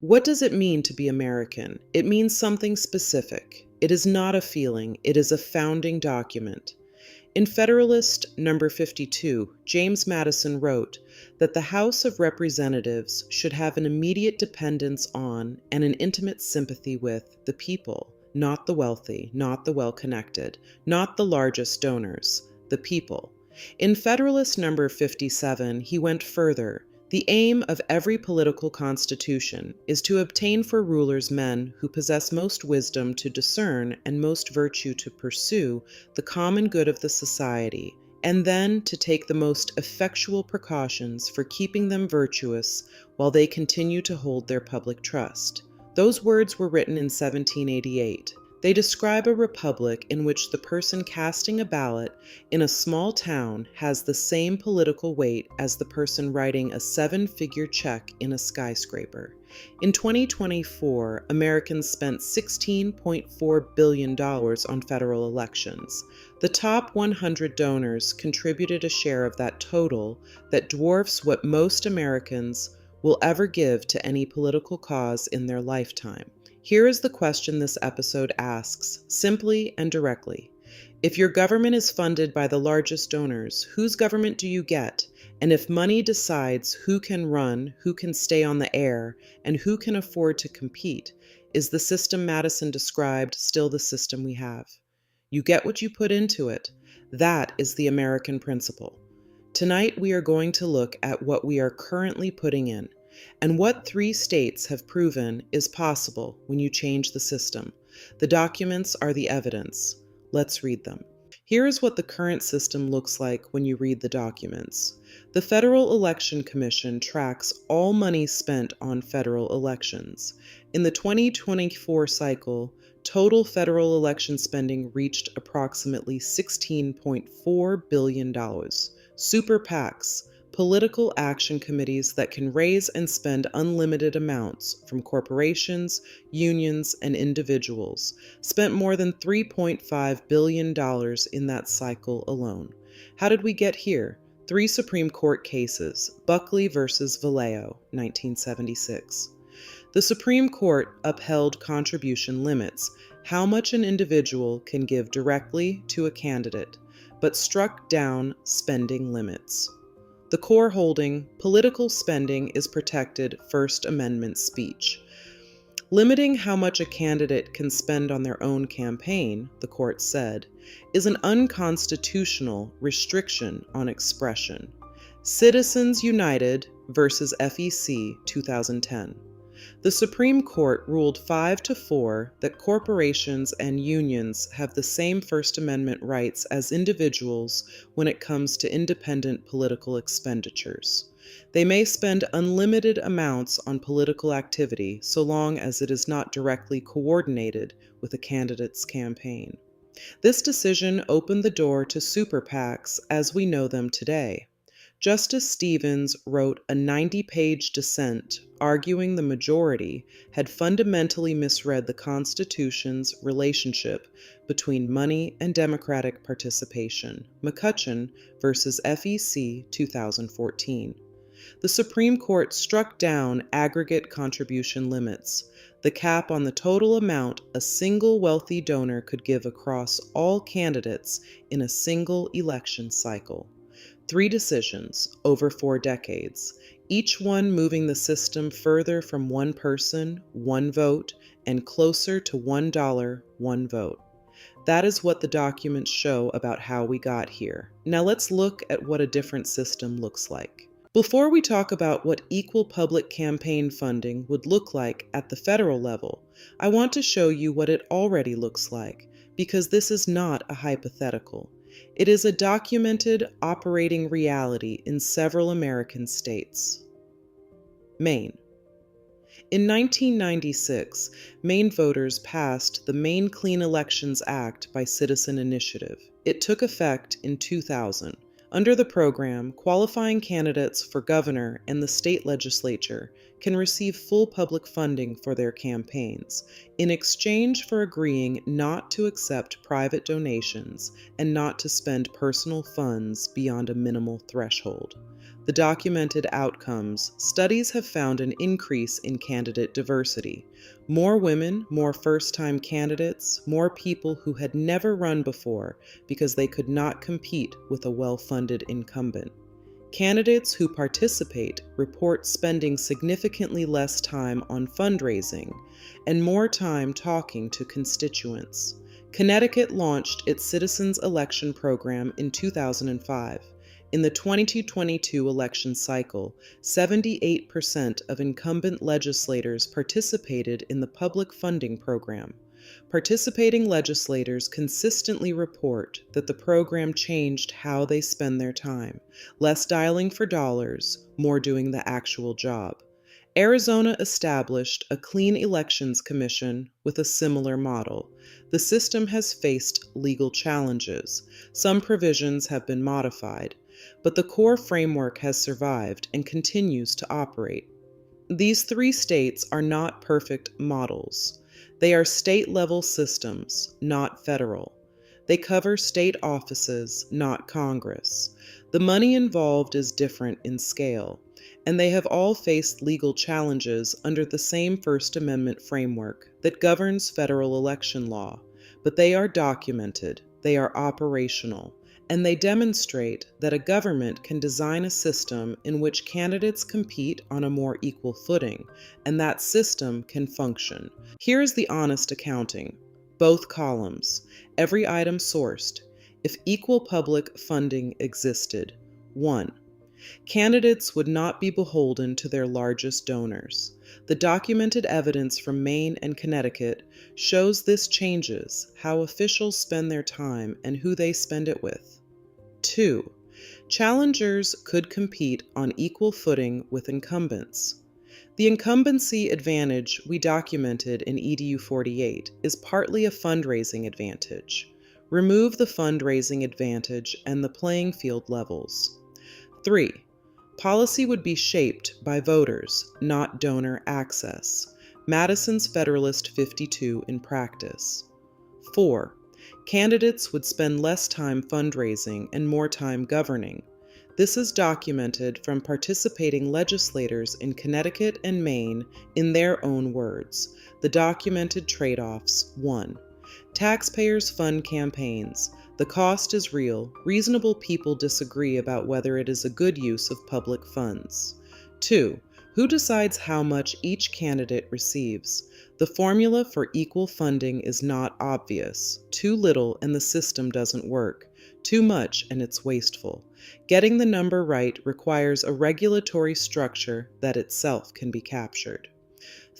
What does it mean to be American? It means something specific. It is not a feeling, it is a founding document. In Federalist No. 52, James Madison wrote that the House of Representatives should have an immediate dependence on and an intimate sympathy with the people, not the wealthy, not the well-connected, not the largest donors, the people. In Federalist No. 57, he went further. The aim of every political constitution is to obtain for rulers men who possess most wisdom to discern and most virtue to pursue the common good of the society, and then to take the most effectual precautions for keeping them virtuous while they continue to hold their public trust. Those words were written in 1788. They describe a republic in which the person casting a ballot in a small town has the same political weight as the person writing a 7-figure check in a skyscraper. In 2024, Americans spent $16.4 billion on federal elections. The top 100 donors contributed a share of that total that dwarfs what most Americans will ever give to any political cause in their lifetime. Here is the question this episode asks, simply and directly. If your government is funded by the largest donors, whose government do you get? And if money decides who can run, who can stay on the air, and who can afford to compete, is the system Madison described still the system we have? You get what you put into it. That is the American principle. Tonight we are going to look at what we are currently putting in, and what 3 states have proven is possible when you change the system. The documents are the evidence. Let's read them. Here is what the current system looks like when you read the documents. The Federal Election Commission tracks all money spent on federal elections. In the 2024 cycle, total federal election spending reached approximately $16.4 billion. Super PACs, political action committees that can raise and spend unlimited amounts from corporations, unions, and individuals, spent more than $3.5 billion in that cycle alone. How did we get here? 3 Supreme Court cases, Buckley versus Valeo, 1976. The Supreme Court upheld contribution limits, how much an individual can give directly to a candidate, but struck down spending limits. The core holding, political spending is protected First Amendment speech. Limiting how much a candidate can spend on their own campaign, the court said, is an unconstitutional restriction on expression. Citizens United versus FEC, 2010. The Supreme Court ruled 5-4 that corporations and unions have the same First Amendment rights as individuals when it comes to independent political expenditures. They may spend unlimited amounts on political activity so long as it is not directly coordinated with a candidate's campaign. This decision opened the door to super PACs as we know them today. Justice Stevens wrote a 90-page dissent arguing the majority had fundamentally misread the Constitution's relationship between money and democratic participation. McCutcheon versus FEC, 2014. The Supreme Court struck down aggregate contribution limits, the cap on the total amount a single wealthy donor could give across all candidates in a single election cycle. 3 decisions over 4 decades, each one moving the system further from one person, one vote, and closer to $1, one vote. That is what the documents show about how we got here. Now let's look at what a different system looks like. Before we talk about what equal public campaign funding would look like at the federal level, I want to show you what it already looks like, because this is not a hypothetical. It is a documented operating reality in several American states. Maine. In 1996, Maine voters passed the Maine Clean Elections Act by citizen initiative. It took effect in 2000. Under the program, qualifying candidates for governor and the state legislature can receive full public funding for their campaigns in exchange for agreeing not to accept private donations and not to spend personal funds beyond a minimal threshold. the documented outcomes, studies have found an increase in candidate diversity. More women, more first-time candidates, more people who had never run before because they could not compete with a well-funded incumbent. Candidates who participate report spending significantly less time on fundraising and more time talking to constituents. Connecticut launched its Citizens Election Program in 2005. In the 2022 election cycle, 78% of incumbent legislators participated in the public funding program. Participating legislators consistently report that the program changed how they spend their time, less dialing for dollars, more doing the actual job. Arizona established a Clean Elections Commission with a similar model. The system has faced legal challenges. Some provisions have been modified, but the core framework has survived and continues to operate. These three states are not perfect models. They are state-level systems, not federal. They cover state offices, not Congress. The money involved is different in scale, and they have all faced legal challenges under the same First Amendment framework that governs federal election law, but they are documented, they are operational, and they demonstrate that a government can design a system in which candidates compete on a more equal footing, and that system can function. Here is the honest accounting. Both columns, every item sourced, if equal public funding existed. 1. Candidates would not be beholden to their largest donors. The documented evidence from Maine and Connecticut shows this changes how officials spend their time and who they spend it with. 2. Challengers could compete on equal footing with incumbents. The incumbency advantage we documented in EDU 48 is partly a fundraising advantage. Remove the fundraising advantage and the playing field levels. 3. Policy would be shaped by voters, not donor access. Madison's Federalist 52 in practice. 4. Candidates would spend less time fundraising and more time governing. This is documented from participating legislators in Connecticut and Maine in their own words. The documented trade-offs: 1. Taxpayers fund campaigns. The cost is real. Reasonable people disagree about whether it is a good use of public funds. 2. Who decides how much each candidate receives? The formula for equal funding is not obvious. Too little and the system doesn't work. Too much and it's wasteful. Getting the number right requires a regulatory structure that itself can be captured.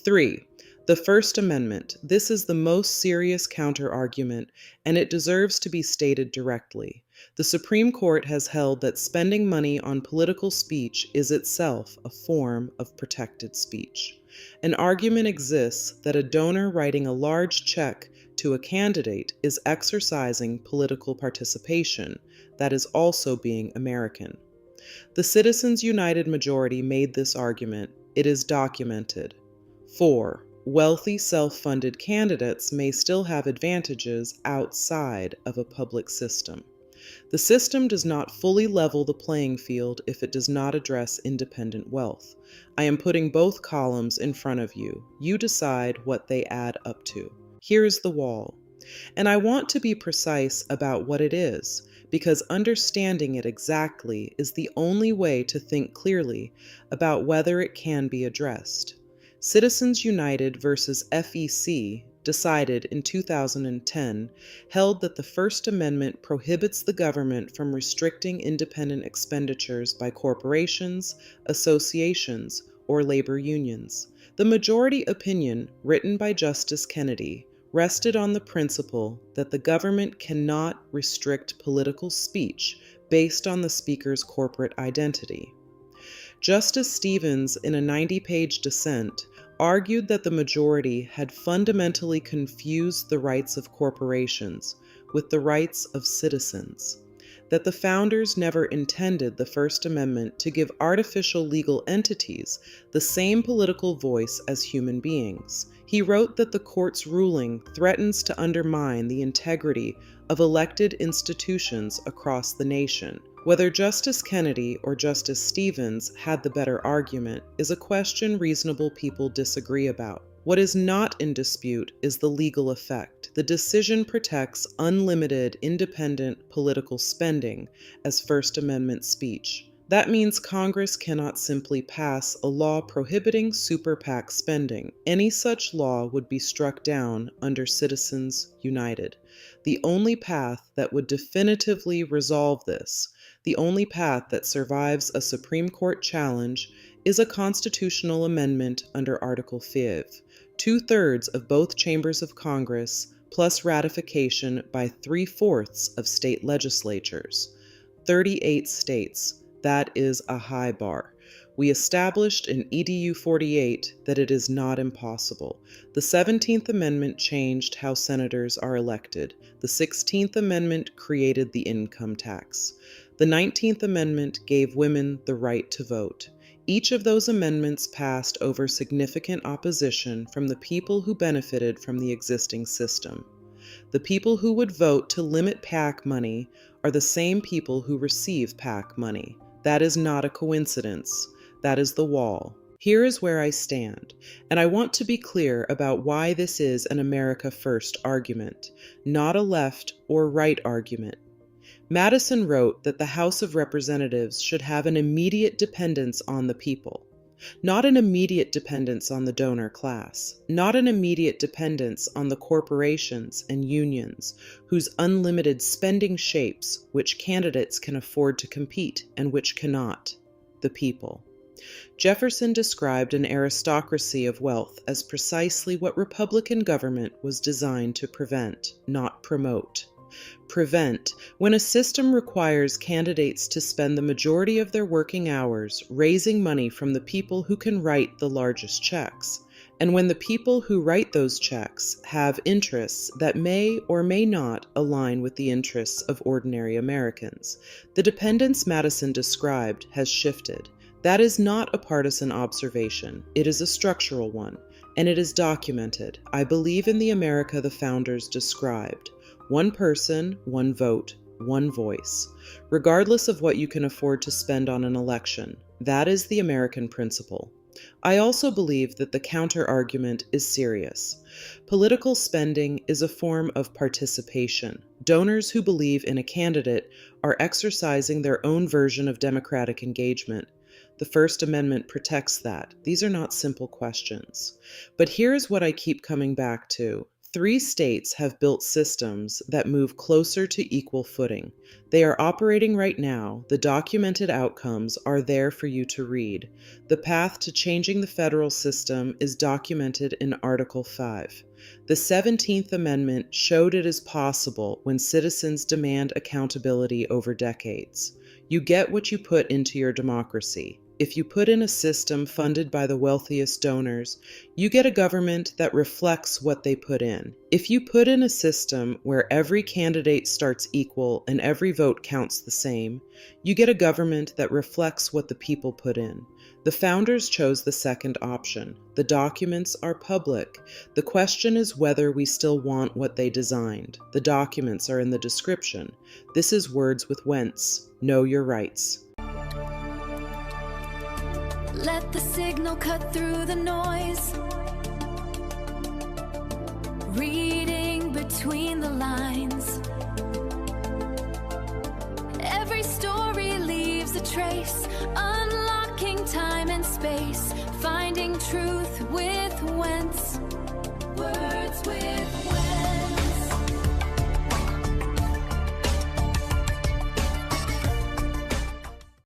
3. The First Amendment. This is the most serious counter-argument, and it deserves to be stated directly. The Supreme Court has held that spending money on political speech is itself a form of protected speech. An argument exists that a donor writing a large check to a candidate is exercising political participation, that is also being American. The Citizens United majority made this argument. It is documented. 4. Wealthy self-funded candidates may still have advantages outside of a public system. The system does not fully level the playing field if it does not address independent wealth. I am putting both columns in front of you. You decide what they add up to. Here's the wall. And I want to be precise about what it is, because understanding it exactly is the only way to think clearly about whether it can be addressed. Citizens United versus FEC, decided in 2010, held that the First Amendment prohibits the government from restricting independent expenditures by corporations, associations, or labor unions. The majority opinion, written by Justice Kennedy, rested on the principle that the government cannot restrict political speech based on the speaker's corporate identity. Justice Stevens, in a 90-page dissent, argued that the majority had fundamentally confused the rights of corporations with the rights of citizens, that the founders never intended the First Amendment to give artificial legal entities the same political voice as human beings. He wrote that the court's ruling threatens to undermine the integrity of elected institutions across the nation, Whether Justice Kennedy or Justice Stevens had the better argument is a question reasonable people disagree about. What is not in dispute is the legal effect. The decision protects unlimited, independent political spending as First Amendment speech. That means Congress cannot simply pass a law prohibiting super PAC spending. Any such law would be struck down under Citizens United. The only path that would definitively resolve this, the only path that survives a Supreme Court challenge, is a constitutional amendment under Article 5. 2/3 of both chambers of Congress, plus ratification by 3/4 of state legislatures. 38 states. That is a high bar. We established in EDU 48 that it is not impossible. The 17th Amendment changed how senators are elected. The 16th Amendment created the income tax. The 19th Amendment gave women the right to vote. Each of those amendments passed over significant opposition from the people who benefited from the existing system. The people who would vote to limit PAC money are the same people who receive PAC money. That is not a coincidence. That is the wall. Here is where I stand, and I want to be clear about why this is an America First argument, not a left or right argument. Madison wrote that the House of Representatives should have an immediate dependence on the people, not an immediate dependence on the donor class, not an immediate dependence on the corporations and unions whose unlimited spending shapes which candidates can afford to compete and which cannot, the people. Jefferson described an aristocracy of wealth as precisely what Republican government was designed to prevent, not promote. Prevent, when a system requires candidates to spend the majority of their working hours raising money from the people who can write the largest checks, and when the people who write those checks have interests that may or may not align with the interests of ordinary Americans. The dependence Madison described has shifted. That is not a partisan observation. It is a structural one, and it is documented. I believe in the America the founders described. One person, one vote, one voice, regardless of what you can afford to spend on an election. That is the American principle. I also believe that the counter-argument is serious. Political spending is a form of participation. Donors who believe in a candidate are exercising their own version of democratic engagement. The First Amendment protects that. These are not simple questions. But here's what I keep coming back to. 3 states have built systems that move closer to equal footing. They are operating right now. The documented outcomes are there for you to read. The path to changing the federal system is documented in Article 5. The 17th Amendment showed it is possible when citizens demand accountability over decades. You get what you put into your democracy. If you put in a system funded by the wealthiest donors, you get a government that reflects what they put in. If you put in a system where every candidate starts equal and every vote counts the same, you get a government that reflects what the people put in. The founders chose the second option. The documents are public. The question is whether we still want what they designed. The documents are in the description. This is Words with Wentz. Know your rights. Let the signal cut through the noise. Reading between the lines. Every story leaves a trace.